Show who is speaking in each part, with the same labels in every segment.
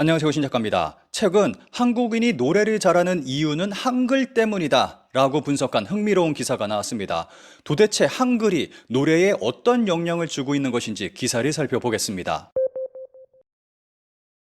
Speaker 1: 안녕하세요, 신 작가입니다. 최근 한국인이 노래를 잘하는 이유는 한글 때문이다 라고 분석한 흥미로운 기사가 나왔습니다. 도대체 한글이 노래에 어떤 영향을 주고 있는 것인지 기사를 살펴보겠습니다.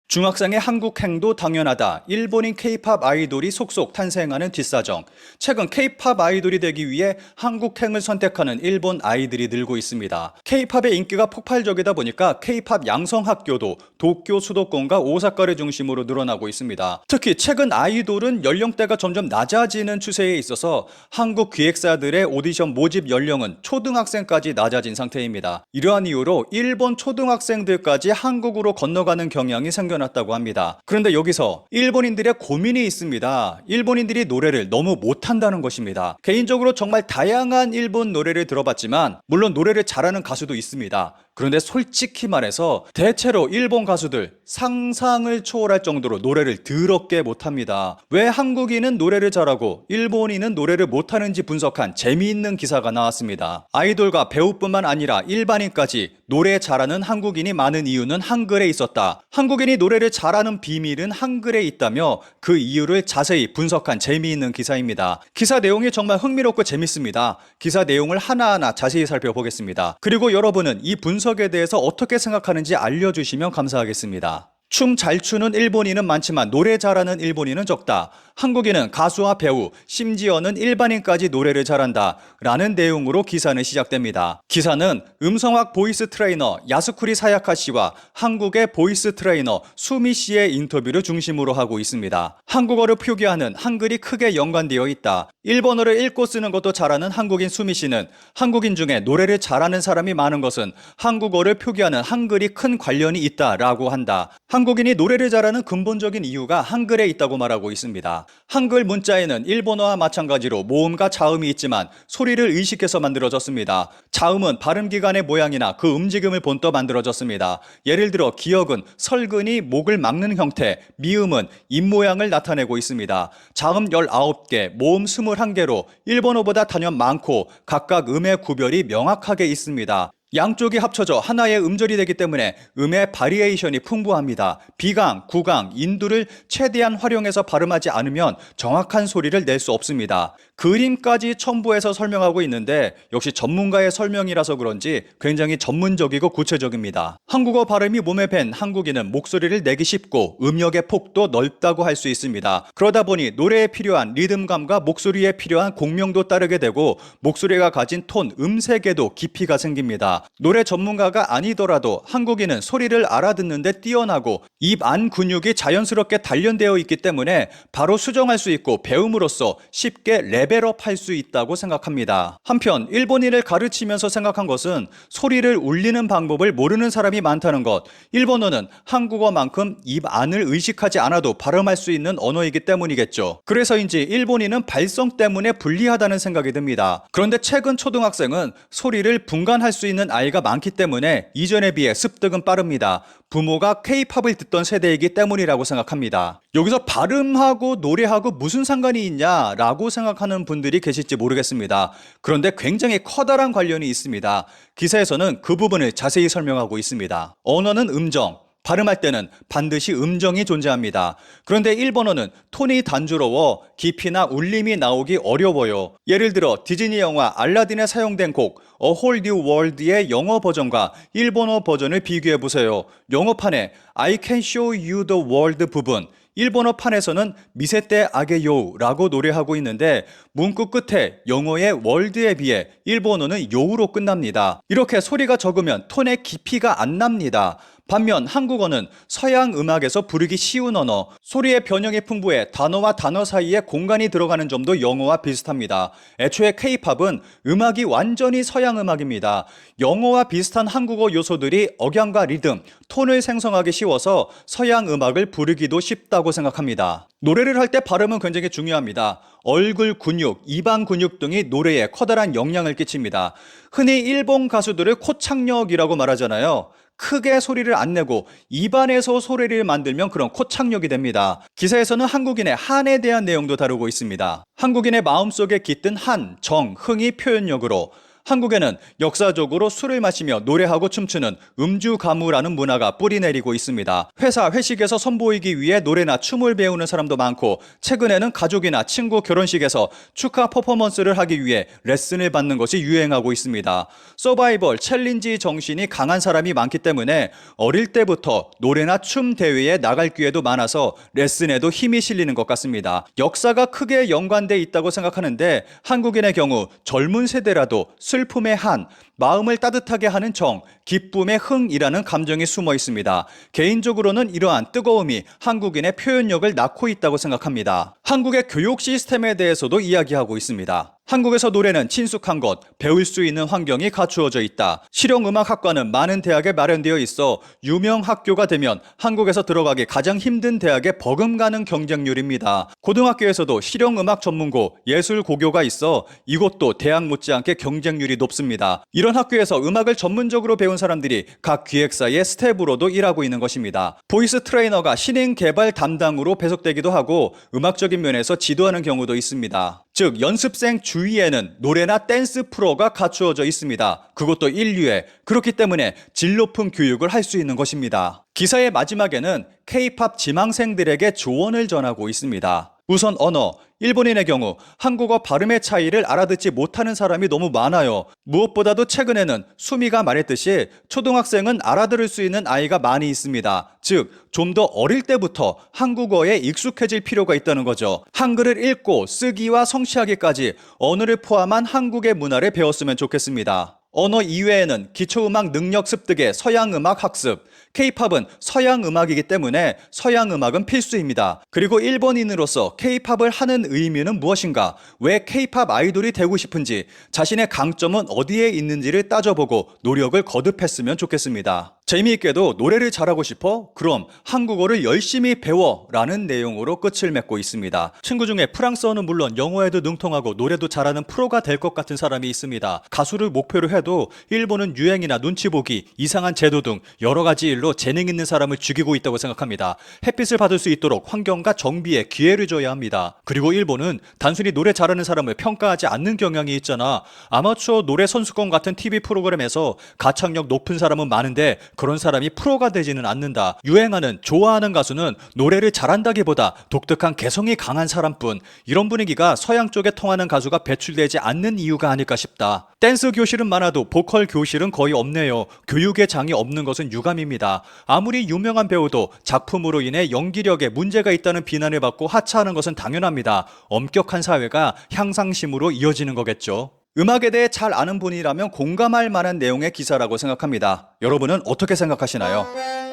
Speaker 1: 중학생의 한국행도 당연하다. 일본인 K-팝 아이돌이 속속 탄생하는 뒷사정. 최근 K-팝 아이돌이 되기 위해 한국행을 선택하는 일본 아이들이 늘고 있습니다. K-팝의 인기가 폭발적이다 보니까 K-팝 양성학교도 도쿄 수도권과 오사카를 중심으로 늘어나고 있습니다. 특히 최근 아이돌은 연령대가 점점 낮아지는 추세에 있어서 한국 기획사들의 오디션 모집 연령은 초등학생까지 낮아진 상태입니다. 이러한 이유로 일본 초등학생들까지 한국으로 건너가는 경향이 생겨났다고 합니다. 그런데 여기서 일본인들의 고민이 있습니다. 일본인들이 노래를 너무 못한다는 것입니다. 개인적으로 정말 다양한 일본 노래를 들어봤지만 물론 노래를 잘하는 가수도 있습니다. 그런데 솔직히 말해서 대체로 일본 가수들 상상을 초월할 정도로 노래를 더럽게 못합니다. 왜 한국인은 노래를 잘하고 일본인은 노래를 못하는지 분석한 재미있는 기사가 나왔습니다. 아이돌과 배우뿐만 아니라 일반인까지 노래 잘하는 한국인이 많은 이유는 한글에 있었다. 한국인이 노래를 잘하는 비밀은 한글에 있다며 그 이유를 자세히 분석한 재미있는 기사입니다. 기사 내용이 정말 흥미롭고 재밌습니다. 기사 내용을 하나하나 자세히 살펴보겠습니다. 그리고 여러분은 이 분석에 대해서 어떻게 생각하는지 알려주시면 감사하겠습니다. 춤 잘 추는 일본인은 많지만 노래 잘하는 일본인은 적다. 한국인은 가수와 배우, 심지어는 일반인까지 노래를 잘한다 라는 내용으로 기사는 시작됩니다. 기사는 음성학 보이스 트레이너 야스쿠리 사야카 씨와 한국의 보이스 트레이너 수미 씨의 인터뷰를 중심으로 하고 있습니다. 한국어를 표기하는 한글이 크게 연관되어 있다. 일본어를 읽고 쓰는 것도 잘하는 한국인 수미 씨는 한국인 중에 노래를 잘하는 사람이 많은 것은 한국어를 표기하는 한글이 큰 관련이 있다라고 한다. 한국인이 노래를 잘하는 근본적인 이유가 한글에 있다고 말하고 있습니다. 한글 문자에는 일본어와 마찬가지로 모음과 자음이 있지만 소리를 의식해서 만들어졌습니다. 자음은 발음기관의 모양이나 그 움직임을 본떠 만들어졌습니다. 예를 들어 기역은 설근이 목을 막는 형태, 미음은 입모양을 나타내고 있습니다. 자음 19개, 모음 21개로 일본어보다 단연 많고 각각 음의 구별이 명확하게 있습니다. 양쪽이 합쳐져 하나의 음절이 되기 때문에 음의 바리에이션이 풍부합니다. 비강, 구강, 인두를 최대한 활용해서 발음하지 않으면 정확한 소리를 낼 수 없습니다. 그림까지 첨부해서 설명하고 있는데 역시 전문가의 설명이라서 그런지 굉장히 전문적이고 구체적입니다. 한국어 발음이 몸에 밴 한국인은 목소리를 내기 쉽고 음역의 폭도 넓다고 할 수 있습니다. 그러다 보니 노래에 필요한 리듬감과 목소리에 필요한 공명도 따르게 되고 목소리가 가진 톤, 음색에도 깊이가 생깁니다. 노래 전문가가 아니더라도 한국인은 소리를 알아듣는데 뛰어나고 입 안 근육이 자연스럽게 단련되어 있기 때문에 바로 수정할 수 있고 배움으로써 쉽게 레벨업 할 수 있다고 생각합니다. 한편 일본인을 가르치면서 생각한 것은 소리를 울리는 방법을 모르는 사람이 많다는 것. 일본어는 한국어만큼 입 안을 의식하지 않아도 발음할 수 있는 언어이기 때문이겠죠. 그래서인지 일본인은 발성 때문에 불리하다는 생각이 듭니다. 그런데 최근 초등학생은 소리를 분간할 수 있는 아이가 많기 때문에 이전에 비해 습득은 빠릅니다. 부모가 K-팝을 듣던 세대이기 때문이라고 생각합니다. 여기서 발음하고 노래하고 무슨 상관이 있냐라고 생각하는 분들이 계실지 모르겠습니다. 그런데 굉장히 커다란 관련이 있습니다. 기사에서는 그 부분을 자세히 설명하고 있습니다. 언어는 음정, 발음할 때는 반드시 음정이 존재합니다. 그런데 일본어는 톤이 단조로워 깊이나 울림이 나오기 어려워요. 예를 들어 디즈니 영화 알라딘에 사용된 곡 A Whole New World의 영어 버전과 일본어 버전을 비교해보세요. 영어판에 I can show you the world 부분, 일본어 판에서는 미세테 아게요 라고 노래하고 있는데 문구 끝에 영어의 월드에 비해 일본어는 요우로 끝납니다. 이렇게 소리가 적으면 톤의 깊이가 안 납니다. 반면 한국어는 서양 음악에서 부르기 쉬운 언어, 소리의 변형이 풍부해 단어와 단어 사이에 공간이 들어가는 점도 영어와 비슷합니다. 애초에 K-팝은 음악이 완전히 서양 음악입니다. 영어와 비슷한 한국어 요소들이 억양과 리듬, 톤을 생성하기 쉬워서 서양 음악을 부르기도 쉽다고 생각합니다. 노래를 할 때 발음은 굉장히 중요합니다. 얼굴 근육, 입안 근육 등이 노래에 커다란 영향을 끼칩니다. 흔히 일본 가수들을 코창력이라고 말하잖아요. 크게 소리를 안 내고 입안에서 소리를 만들면 그런 코창력이 됩니다. 기사에서는 한국인의 한에 대한 내용도 다루고 있습니다. 한국인의 마음속에 깃든 한, 정, 흥이 표현력으로 한국에는 역사적으로 술을 마시며 노래하고 춤추는 음주 가무라는 문화가 뿌리내리고 있습니다. 회사 회식에서 선보이기 위해 노래나 춤을 배우는 사람도 많고, 최근에는 가족이나 친구 결혼식에서 축하 퍼포먼스를 하기 위해 레슨을 받는 것이 유행하고 있습니다. 서바이벌 챌린지 정신이 강한 사람이 많기 때문에 어릴 때부터 노래나 춤 대회에 나갈 기회도 많아서 레슨에도 힘이 실리는 것 같습니다. 역사가 크게 연관돼 있다고 생각하는데, 한국인의 경우 젊은 세대라도 슬픔의 한, 마음을 따뜻하게 하는 정, 기쁨의 흥이라는 감정이 숨어 있습니다. 개인적으로는 이러한 뜨거움이 한국인의 표현력을 낳고 있다고 생각합니다. 한국의 교육 시스템에 대해서도 이야기하고 있습니다. 한국에서 노래는 친숙한 것, 배울 수 있는 환경이 갖추어져 있다. 실용음악학과는 많은 대학에 마련되어 있어 유명 학교가 되면 한국에서 들어가기 가장 힘든 대학에 버금가는 경쟁률입니다. 고등학교에서도 실용음악 전문고, 예술고교가 있어 이곳도 대학 못지않게 경쟁률이 높습니다. 이런 학교에서 음악을 전문적으로 배운 사람들이 각 기획사의 스텝으로도 일하고 있는 것입니다. 보이스 트레이너가 신인 개발 담당으로 배속되기도 하고, 음악적인 면에서 지도하는 경우도 있습니다. 즉, 연습생 주위에는 노래나 댄스 프로가 갖추어져 있습니다. 그것도 인류에. 그렇기 때문에 질 높은 교육을 할 수 있는 것입니다. 기사의 마지막에는 K-팝 지망생들에게 조언을 전하고 있습니다. 우선 언어. 일본인의 경우 한국어 발음의 차이를 알아듣지 못하는 사람이 너무 많아요. 무엇보다도 최근에는 수미가 말했듯이 초등학생은 알아들을 수 있는 아이가 많이 있습니다. 즉, 좀 더 어릴 때부터 한국어에 익숙해질 필요가 있다는 거죠. 한글을 읽고 쓰기와 성취하기까지 언어를 포함한 한국의 문화를 배웠으면 좋겠습니다. 언어 이외에는 기초음악 능력 습득의 서양음악 학습, K-팝은 서양음악이기 때문에 서양음악은 필수입니다. 그리고 일본인으로서 K-팝을 하는 의미는 무엇인가, 왜 K-팝 아이돌이 되고 싶은지, 자신의 강점은 어디에 있는지를 따져보고 노력을 거듭했으면 좋겠습니다. 재미있게도 노래를 잘하고 싶어? 그럼 한국어를 열심히 배워! 라는 내용으로 끝을 맺고 있습니다. 친구 중에 프랑스어는 물론 영어에도 능통하고 노래도 잘하는 프로가 될 것 같은 사람이 있습니다. 가수를 목표로 해도 일본은 유행이나 눈치 보기, 이상한 제도 등 여러 가지 일로 재능 있는 사람을 죽이고 있다고 생각합니다. 햇빛을 받을 수 있도록 환경과 정비에 기회를 줘야 합니다. 그리고 일본은 단순히 노래 잘하는 사람을 평가하지 않는 경향이 있잖아. 아마추어 노래 선수권 같은 TV 프로그램에서 가창력 높은 사람은 많은데 그런 사람이 프로가 되지는 않는다. 유행하는, 좋아하는 가수는 노래를 잘한다기보다 독특한 개성이 강한 사람뿐. 이런 분위기가 서양 쪽에 통하는 가수가 배출되지 않는 이유가 아닐까 싶다. 댄스 교실은 많아도 보컬 교실은 거의 없네요. 교육의 장이 없는 것은 유감입니다. 아무리 유명한 배우도 작품으로 인해 연기력에 문제가 있다는 비난을 받고 하차하는 것은 당연합니다. 엄격한 사회가 향상심으로 이어지는 거겠죠. 음악에 대해 잘 아는 분이라면 공감할 만한 내용의 기사라고 생각합니다. 여러분은 어떻게 생각하시나요?